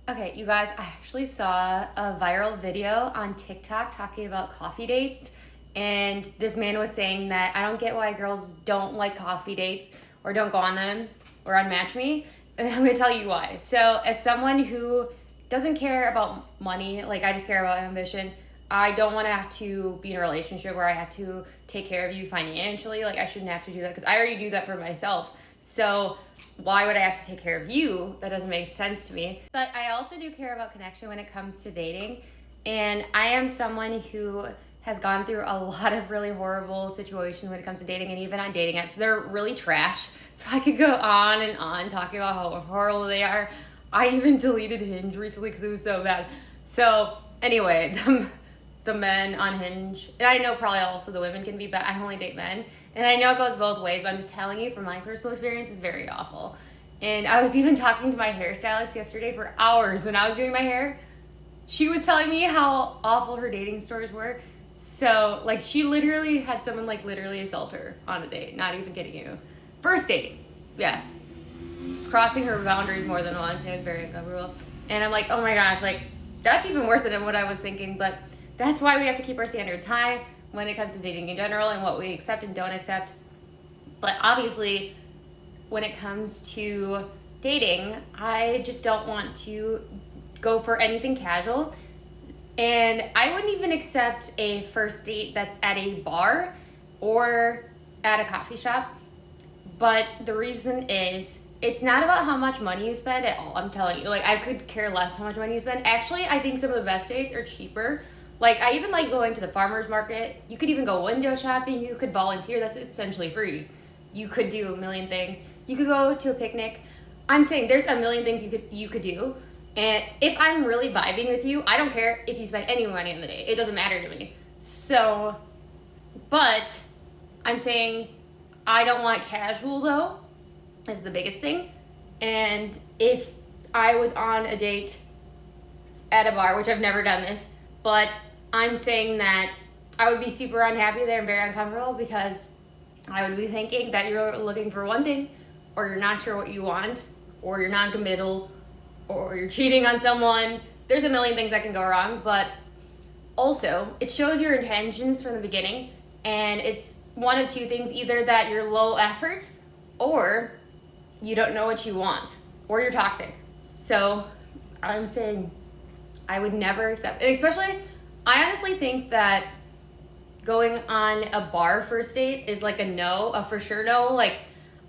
Okay, you guys, I actually saw a viral video on TikTok talking about coffee dates. And this man was saying that I don't get why girls don't like coffee dates or don't go on them or unmatch me. And I'm gonna tell you why. So, as someone who doesn't care about money, like I just care about ambition, I don't want to have to be in a relationship where I have to take care of you financially. Like, I shouldn't have to do that because I already do that for myself. So, why would I have to take care of you? That doesn't make sense to me. But I also do care about connection when it comes to dating. And I am someone who has gone through a lot of really horrible situations when it comes to dating, and even on dating apps. They're really trash. So I could go on and on talking about how horrible they are. I even deleted Hinge recently because it was so bad. So anyway, the men on Hinge, and I know probably also the women can be, but I only date men. And I know it goes both ways, but I'm just telling you from my personal experience, it's very awful. And I was even talking to my hairstylist yesterday for hours when I was doing my hair. She was telling me how awful her dating stories were. So, like, she literally had someone, like, literally assault her on a date. Not even kidding you. First date. Yeah. Crossing her boundaries more than once, and it was very uncomfortable. And I'm like, oh my gosh, like, that's even worse than what I was thinking. But that's why we have to keep our standards high when it comes to dating in general and what we accept and don't accept. But obviously, when it comes to dating, I just don't want to go for anything casual. And I wouldn't even accept a first date that's at a bar or at a coffee shop. But the reason is, it's not about how much money you spend at all. I'm telling you, like, I could care less how much money you spend. Actually, I think some of the best dates are cheaper. Like, I even like going to the farmer's market. You could even go window shopping. You could volunteer. That's essentially free. You could do a million things. You could go to a picnic. I'm saying there's a million things you could do. And if I'm really vibing with you, I don't care if you spend any money on the day. It doesn't matter to me. So, but I'm saying I don't want casual, though. Is the biggest thing. And if I was on a date at a bar, which I've never done this, but I'm saying that I would be super unhappy there and very uncomfortable because I would be thinking that you're looking for one thing, or you're not sure what you want, or you're non-committal, or you're cheating on someone. There's a million things that can go wrong, but also it shows your intentions from the beginning, and it's one of two things: either that you're low effort, or you don't know what you want, or you're toxic. So I'm saying I would never accept, and especially, I honestly think that going on a bar first date is like a for sure no. Like,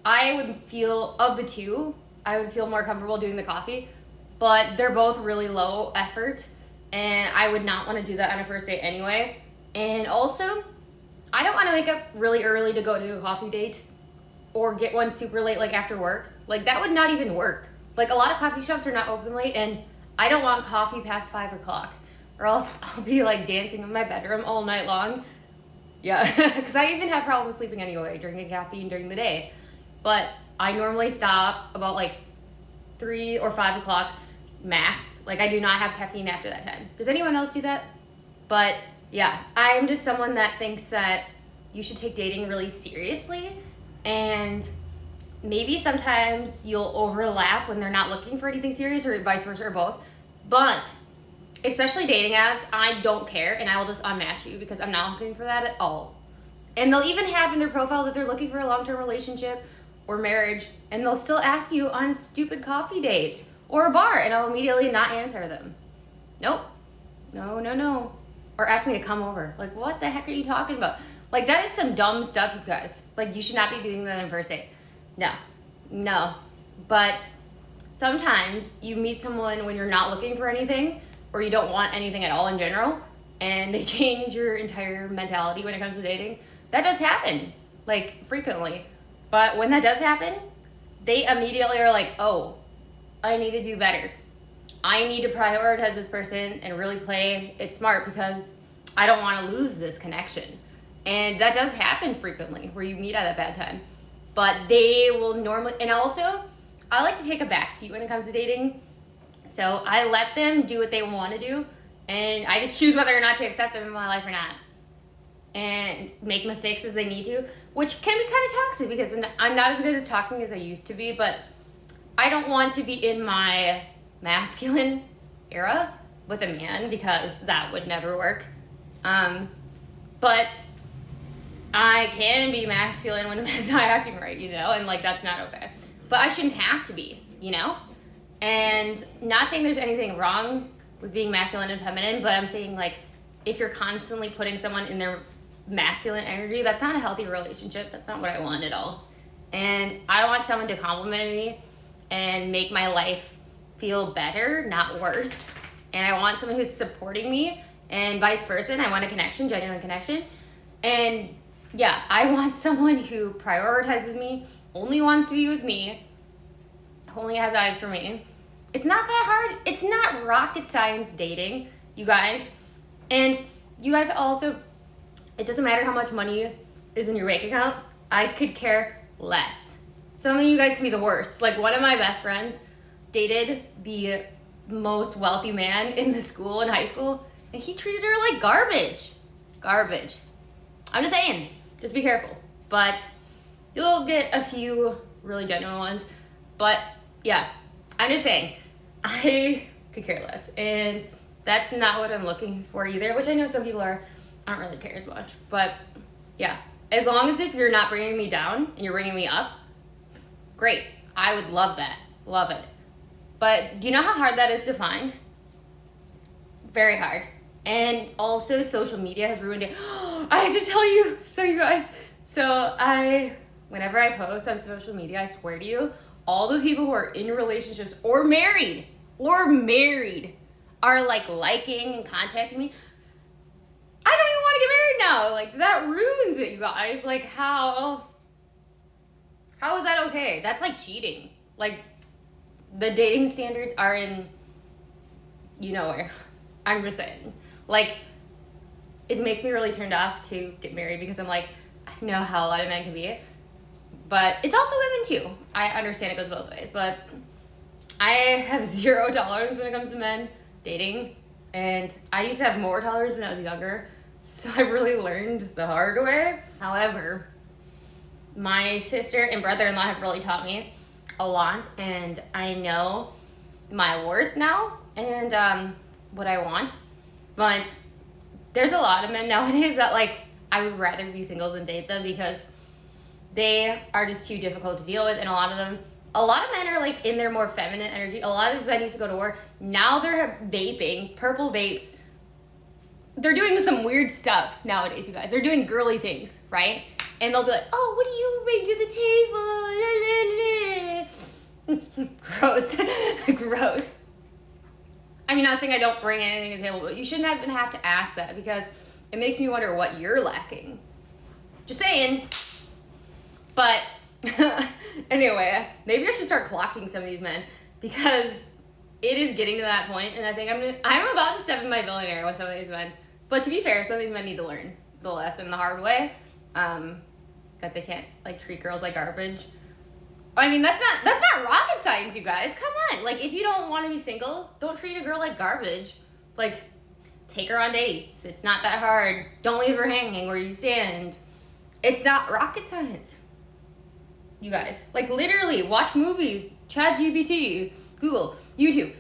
I would feel, of the two, I would feel more comfortable doing the coffee, but they're both really low effort, and I would not want to do that on a first date anyway. And also, I don't want to wake up really early to go to a coffee date or get one super late, like after work. Like, that would not even work. Like, a lot of coffee shops are not open late, and I don't want coffee past 5 o'clock, or else I'll be like dancing in my bedroom all night long. Yeah, because I even have problems sleeping anyway, drinking caffeine during the day. But I normally stop about like 3 or 5 o'clock max. Like, I do not have caffeine after that time. Does anyone else do that? But yeah, I'm just someone that thinks that you should take dating really seriously, and maybe sometimes you'll overlap when they're not looking for anything serious, or vice versa, or both. But especially dating apps, I don't care, and I will just unmatch you because I'm not looking for that at all. And they'll even have in their profile that they're looking for a long-term relationship or marriage, and they'll still ask you on a stupid coffee date or a bar, and I'll immediately not answer them. Nope. No. Or ask me to come over. Like, what the heck are you talking about? Like, that is some dumb stuff, you guys. Like, you should not be doing that on first date. No. But sometimes you meet someone when you're not looking for anything, or you don't want anything at all in general, and they change your entire mentality when it comes to dating. That does happen, like, frequently. But when that does happen, they immediately are like, oh, I need to do better. I need to prioritize this person and really play it smart because I don't want to lose this connection. And that does happen frequently, where you meet at a bad time. But they will normally, and also, I like to take a backseat when it comes to dating. So I let them do what they want to do, and I just choose whether or not to accept them in my life or not. And make mistakes as they need to, which can be kind of toxic because I'm not as good as talking as I used to be, but I don't want to be in my masculine era with a man, because that would never work. But I can be masculine when a man's not acting right, you know, and like that's not okay. But I shouldn't have to be, you know? And not saying there's anything wrong with being masculine and feminine, but I'm saying like if you're constantly putting someone in their masculine energy, that's not a healthy relationship. That's not what I want at all. And I want someone to compliment me and make my life feel better, not worse. And I want someone who's supporting me and vice versa. And I want a connection, genuine connection. And yeah, I want someone who prioritizes me, only wants to be with me, only has eyes for me. It's not that hard. It's not rocket science dating, you guys. And you guys also, it doesn't matter how much money is in your bank account. I could care less. Some of you guys can be the worst. Like one of my best friends dated the most wealthy man in the school in high school, and he treated her like garbage. Garbage. I'm just saying, just be careful. But you'll get a few really genuine ones. But yeah, I'm just saying, I could care less. And that's not what I'm looking for either, which I know some people I don't really care as much. But yeah, as long as if you're not bringing me down and you're bringing me up, great. I would love that. Love it. But do you know how hard that is to find? Very hard. And also social media has ruined it. I have to tell you, so you guys, whenever I post on social media, I swear to you, all the people who are in relationships or married are like liking and contacting me. I don't even want to get married now. Like that ruins it, you guys. Like how is that okay? That's like cheating. Like the dating standards are in, you know where. I'm just saying. Like it makes me really turned off to get married because I'm like, I know how a lot of men can be. But it's also women too. I understand it goes both ways, but I have zero tolerance when it comes to men dating. And I used to have more tolerance when I was younger. So I really learned the hard way. However, my sister and brother-in-law have really taught me a lot. And I know my worth now and what I want. But there's a lot of men nowadays that like, I would rather be single than date them because they are just too difficult to deal with. And a lot of men are like in their more feminine energy. A lot of these men used to go to work. Now they're vaping, purple vapes. They're doing some weird stuff nowadays, you guys. They're doing girly things, right? And they'll be like, oh, what do you bring to the table? Gross. Gross. I mean, not saying I don't bring anything to the table, but you shouldn't even have to ask that because it makes me wonder what you're lacking. Just saying. But anyway, maybe I should start clocking some of these men because it is getting to that point, and I think I'm about to step in my billionaire with some of these men. But to be fair, some of these men need to learn the lesson the hard way, that they can't like treat girls like garbage. I mean, that's not rocket science, you guys. Come on. Like, if you don't want to be single, don't treat a girl like garbage. Like, take her on dates. It's not that hard. Don't leave her hanging where you stand. It's not rocket science, you guys. Like, literally, watch movies, ChatGPT, Google, YouTube.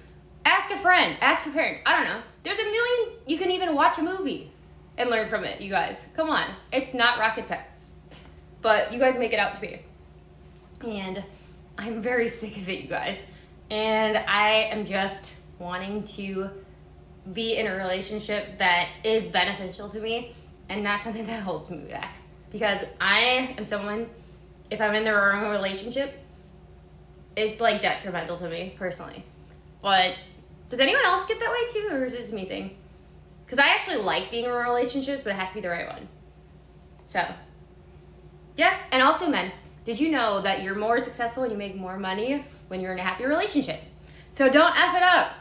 Ask a friend. Ask your parents. I don't know. There's a million. You can even watch a movie and learn from it, you guys. Come on. It's not rocket science. But you guys make it out to be. And I'm very sick of it, you guys. And I am just wanting to be in a relationship that is beneficial to me and not something that holds me back. Because I am someone, if I'm in the wrong relationship, it's like detrimental to me personally. But does anyone else get that way too, or is it just me thing? Because I actually like being in relationships, but it has to be the right one. So, yeah. And also, men, did you know that you're more successful and you make more money when you're in a happy relationship? So don't F it up.